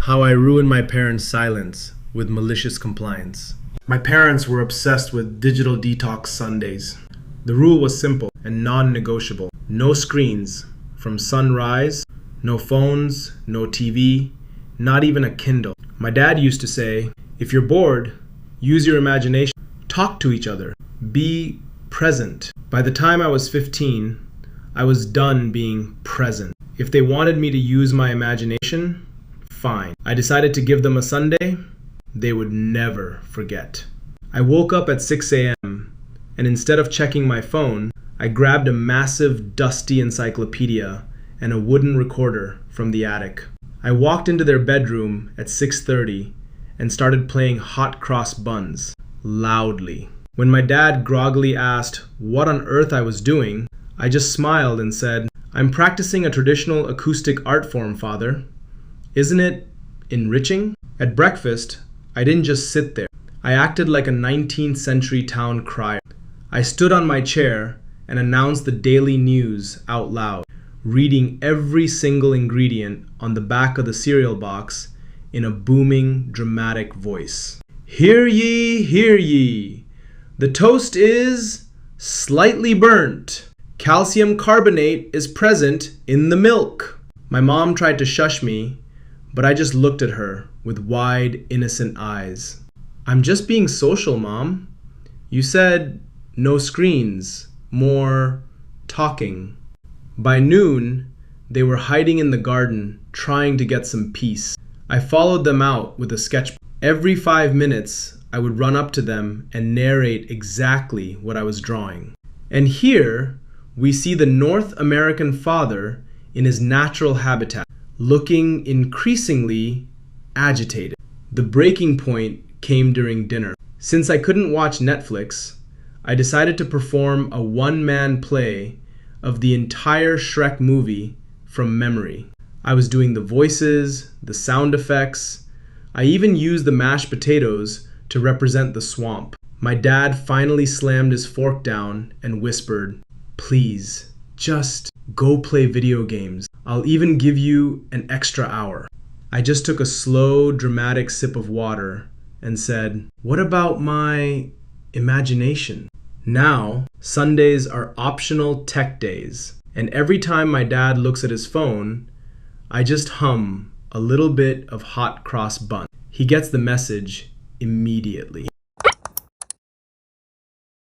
How I ruined my parents' silence with malicious compliance. My parents were obsessed with digital detox Sundays. The rule was simple and non-negotiable. No screens from sunrise, no phones, no TV, not even a Kindle. My dad used to say, if you're bored, use your imagination. Talk to each other. Be present. By the time I was 15, I was done being present. If they wanted me to use my imagination, fine. I decided to give them a Sunday they would never forget. I woke up at 6 a.m. and instead of checking my phone, I grabbed a massive dusty encyclopedia and a wooden recorder from the attic. I walked into their bedroom at 6:30 and started playing Hot Cross Buns loudly. When my dad groggily asked what on earth I was doing, I just smiled and said, "I'm practicing a traditional acoustic art form, Father. Isn't it enriching?" At breakfast, I didn't just sit there. I acted like a 19th century town crier. I stood on my chair and announced the daily news out loud, reading every single ingredient on the back of the cereal box in a booming, dramatic voice. Hear ye, hear ye. The toast is slightly burnt. Calcium carbonate is present in the milk. My mom tried to shush me, but I just looked at her with wide, innocent eyes. I'm just being social, Mom. You said no screens, more talking. By noon, they were hiding in the garden, trying to get some peace. I followed them out with a sketchbook. Every 5 minutes, I would run up to them and narrate exactly what I was drawing. And here, we see the North American father in his natural habitat, looking increasingly agitated. The breaking point came during dinner. Since I couldn't watch Netflix, I decided to perform a one-man play of the entire Shrek movie from memory. I was doing the voices, the sound effects. I even used the mashed potatoes to represent the swamp. My dad finally slammed his fork down and whispered, "Please, just go play video games. I'll even give you an extra hour." I just took a slow, dramatic sip of water and said, "What about my imagination?" Now, Sundays are optional tech days, and every time my dad looks at his phone, I just hum a little bit of Hot Cross Bun. He gets the message immediately.